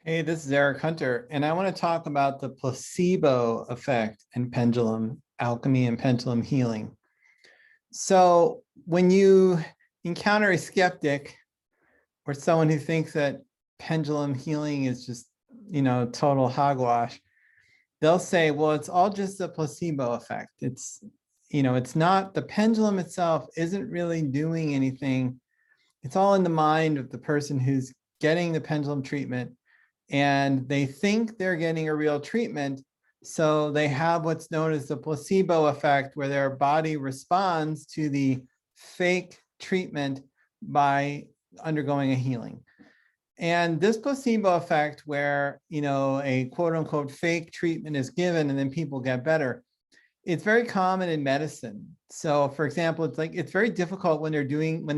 Hey, this is Eric Hunter, and I want to talk about the placebo effect in pendulum alchemy and pendulum healing. So when you encounter a skeptic or someone who thinks that pendulum healing is just, total hogwash, they'll say, well, it's all just a placebo effect. It's not, the pendulum itself isn't really doing anything. It's all in the mind of the person who's getting the pendulum treatment, and they think they're getting a real treatment. So they have what's known as the placebo effect, where their body responds to the fake treatment by undergoing a healing. And this placebo effect, where, a quote unquote fake treatment is given and then people get better, it's very common in medicine. So for example, it's very difficult when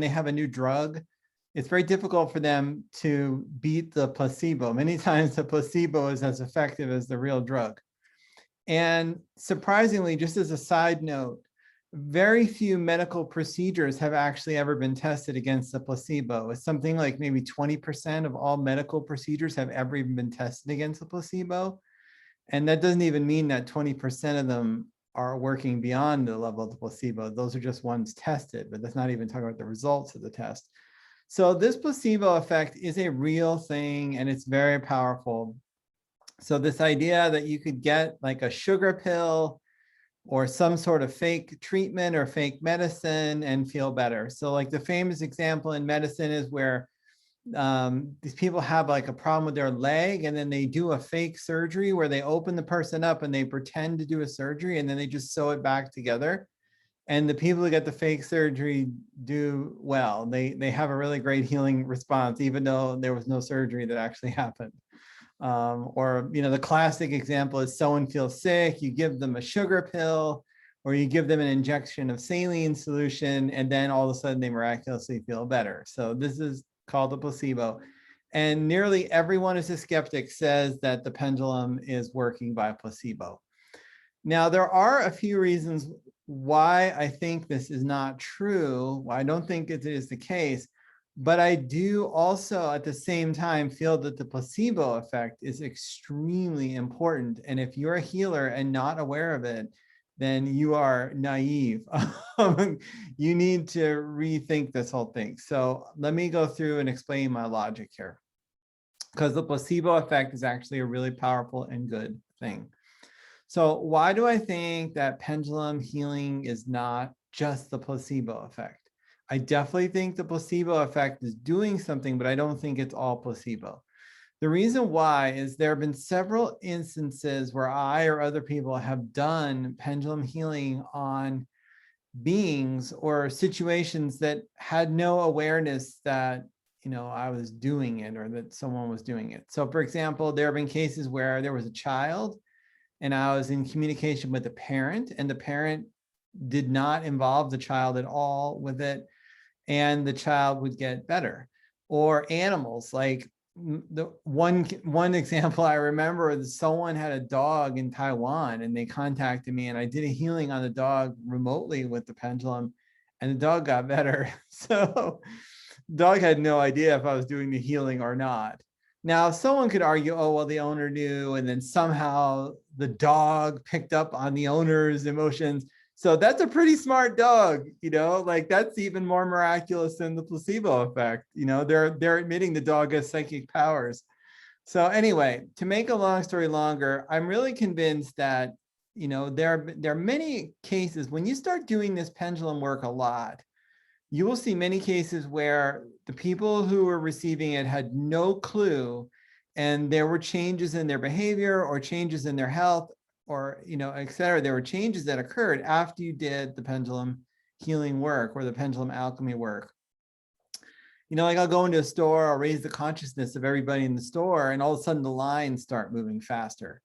they have a new drug. It's very difficult for them to beat the placebo. Many times the placebo is as effective as the real drug. And surprisingly, just as a side note, very few medical procedures have actually ever been tested against the placebo. It's something like maybe 20% of all medical procedures have ever even been tested against the placebo. And that doesn't even mean that 20% of them are working beyond the level of the placebo. Those are just ones tested, but that's not even talking about the results of the test. So this placebo effect is a real thing, and it's very powerful. So this idea that you could get like a sugar pill or some sort of fake treatment or fake medicine and feel better. So like the famous example in medicine is where these people have like a problem with their leg, and then they do a fake surgery where they open the person up and they pretend to do a surgery, and then they just sew it back together. And the people who get the fake surgery do well. They have a really great healing response, even though there was no surgery that actually happened. Or, the classic example is someone feels sick, you give them a sugar pill, or you give them an injection of saline solution, and then all of a sudden they miraculously feel better. So this is called a placebo. And nearly everyone who's a skeptic says that the pendulum is working by placebo. Now, there are a few reasons why I think this is not true, why I don't think it is the case, but I do also at the same time feel that the placebo effect is extremely important. And if you're a healer and not aware of it, then you are naive. You need to rethink this whole thing. So let me go through and explain my logic here, because the placebo effect is actually a really powerful and good thing. So why do I think that pendulum healing is not just the placebo effect? I definitely think the placebo effect is doing something, but I don't think it's all placebo. The reason why is there have been several instances where I or other people have done pendulum healing on beings or situations that had no awareness that, I was doing it or that someone was doing it. So for example, there have been cases where there was a child and I was in communication with the parent, and the parent did not involve the child at all with it, and the child would get better. Or animals, like the one example I remember is someone had a dog in Taiwan, and they contacted me, and I did a healing on the dog remotely with the pendulum, and the dog got better. So the dog had no idea if I was doing the healing or not. Now, someone could argue, oh, well, the owner knew, and then somehow the dog picked up on the owner's emotions. So that's a pretty smart dog, like that's even more miraculous than the placebo effect. They're admitting the dog has psychic powers. So anyway, to make a long story longer, I'm really convinced that, there are many cases when you start doing this pendulum work a lot, you will see many cases where the people who were receiving it had no clue, and there were changes in their behavior or changes in their health or, et cetera. There were changes that occurred after you did the pendulum healing work or the pendulum alchemy work. Like I'll go into a store, I'll raise the consciousness of everybody in the store, and all of a sudden the lines start moving faster.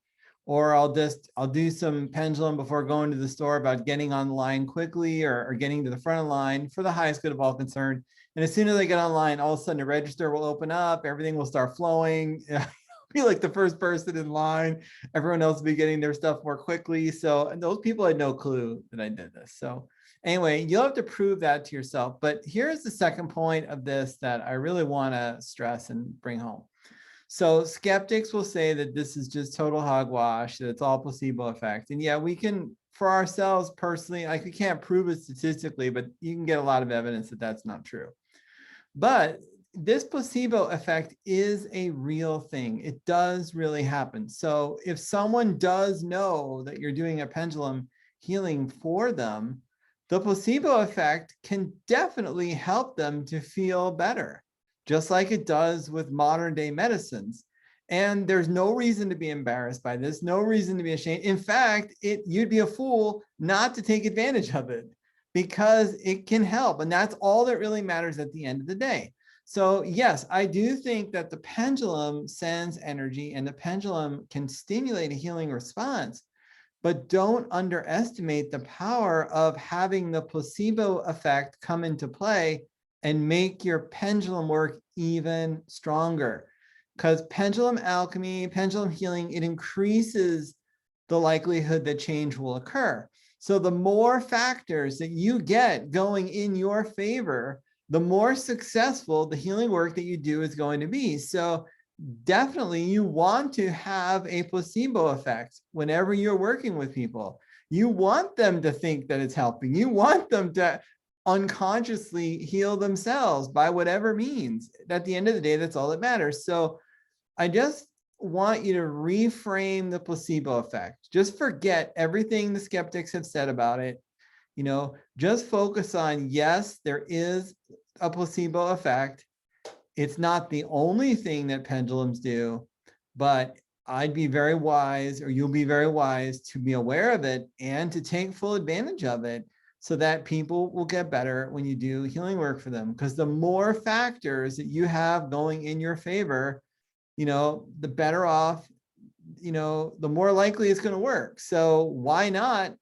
Or I'll do some pendulum before going to the store about getting on the line quickly or getting to the front of the line for the highest good of all concerned. And as soon as I get online, all of a sudden the register will open up, everything will start flowing. I'll be like the first person in line. Everyone else will be getting their stuff more quickly. So, and those people had no clue that I did this. So anyway, you'll have to prove that to yourself. But here's the second point of this that I really want to stress and bring home. So skeptics will say that this is just total hogwash, that it's all placebo effect. And yeah, we can, for ourselves personally, like we can't prove it statistically, but you can get a lot of evidence that that's not true. But this placebo effect is a real thing. It does really happen. So if someone does know that you're doing a pendulum healing for them, the placebo effect can definitely help them to feel better, just like it does with modern day medicines. And there's no reason to be embarrassed by this, no reason to be ashamed. In fact, you'd be a fool not to take advantage of it, because it can help. And that's all that really matters at the end of the day. So yes, I do think that the pendulum sends energy and the pendulum can stimulate a healing response, but don't underestimate the power of having the placebo effect come into play and make your pendulum work even stronger. Because pendulum alchemy, pendulum healing, it increases the likelihood that change will occur. So the more factors that you get going in your favor, the more successful the healing work that you do is going to be. So definitely you want to have a placebo effect whenever you're working with people. You want them to think that it's helping. You want them to unconsciously heal themselves by whatever means. At the end of the day, that's all that matters. So I just want you to reframe the placebo effect. Just forget everything the skeptics have said about it. Just focus on, yes, there is a placebo effect. It's not the only thing that pendulums do, but I'd be very wise, or you'll be very wise, to be aware of it and to take full advantage of it, so that people will get better when you do healing work for them. Because the more factors that you have going in your favor, the better off, the more likely it's going to work. So why not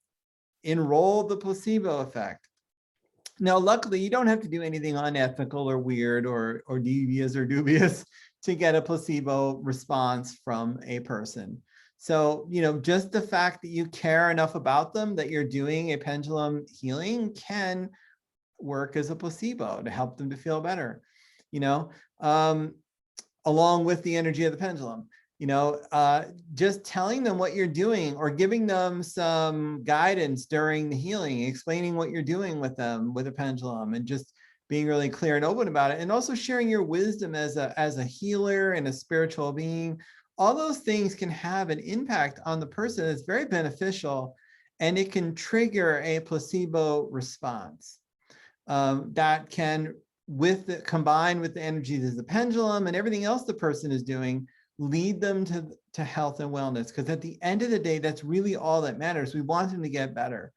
enroll the placebo effect? Now, luckily, you don't have to do anything unethical or weird or devious or dubious to get a placebo response from a person. So, just the fact that you care enough about them that you're doing a pendulum healing can work as a placebo to help them to feel better, along with the energy of the pendulum. Just telling them what you're doing or giving them some guidance during the healing, explaining what you're doing with them with a pendulum, and just being really clear and open about it. And also sharing your wisdom as a healer and a spiritual being. All those things can have an impact on the person that's very beneficial, and it can trigger a placebo response that can, combined with the energies of the pendulum and everything else the person is doing, lead them to health and wellness. Because at the end of the day, that's really all that matters. We want them to get better.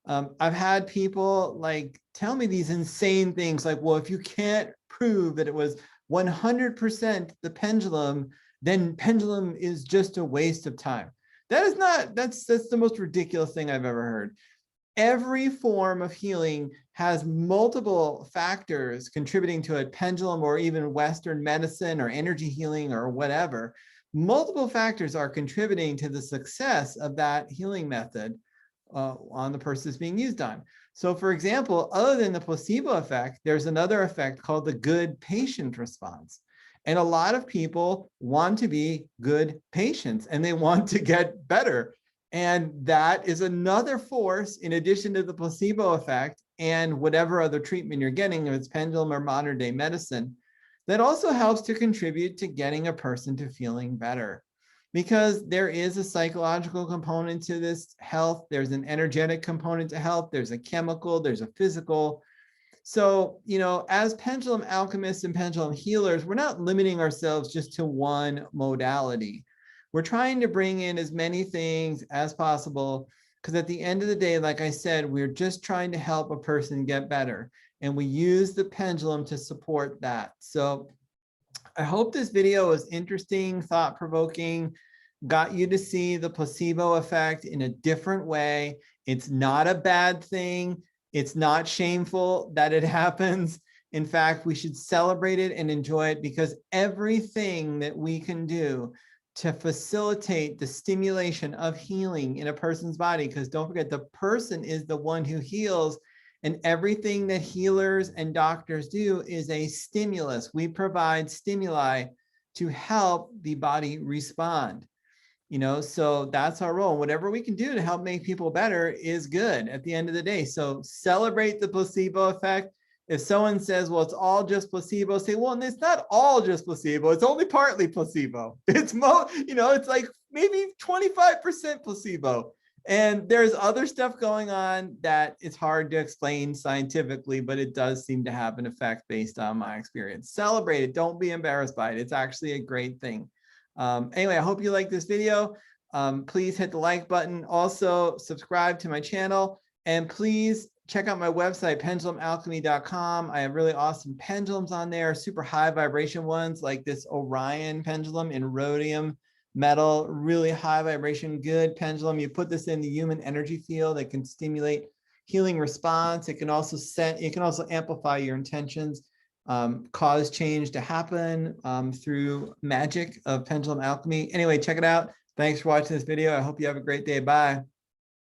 I've had people tell me these insane things like, well, if you can't prove that it was 100% the pendulum, then pendulum is just a waste of time. That's the most ridiculous thing I've ever heard. Every form of healing has multiple factors contributing to it, pendulum or even Western medicine or energy healing or whatever. Multiple factors are contributing to the success of that healing method on the person it's being used on. So for example, other than the placebo effect, there's another effect called the good patient response. And a lot of people want to be good patients and they want to get better. And that is another force, in addition to the placebo effect and whatever other treatment you're getting, if it's pendulum or modern day medicine, that also helps to contribute to getting a person to feeling better. Because there is a psychological component to this health. There's an energetic component to health. There's a chemical, there's a physical. So, as pendulum alchemists and pendulum healers, we're not limiting ourselves just to one modality. We're trying to bring in as many things as possible, because at the end of the day, like I said, we're just trying to help a person get better. And we use the pendulum to support that. So I hope this video was interesting, thought-provoking, got you to see the placebo effect in a different way. It's not a bad thing. It's not shameful that it happens. In fact, we should celebrate it and enjoy it, because everything that we can do to facilitate the stimulation of healing in a person's body, because don't forget, the person is the one who heals, and everything that healers and doctors do is a stimulus. We provide stimuli to help the body respond. So that's our role. Whatever we can do to help make people better is good at the end of the day. So celebrate the placebo effect. If someone says, well, it's all just placebo, say, well, and it's not all just placebo. It's only partly placebo. It's it's like maybe 25% placebo. And there's other stuff going on that it's hard to explain scientifically, but it does seem to have an effect based on my experience. Celebrate it. Don't be embarrassed by it. It's actually a great thing. Anyway, I hope you like this video. Please hit the like button. Also, subscribe to my channel. And please check out my website, pendulumalchemy.com. I have really awesome pendulums on there, super high vibration ones like this Orion pendulum in rhodium metal, really high vibration, good pendulum. You put this in the human energy field, it can stimulate healing response. It can also amplify your intentions, cause change to happen through magic of pendulum alchemy. Anyway, check it out. Thanks for watching this video. I hope you have a great day. Bye.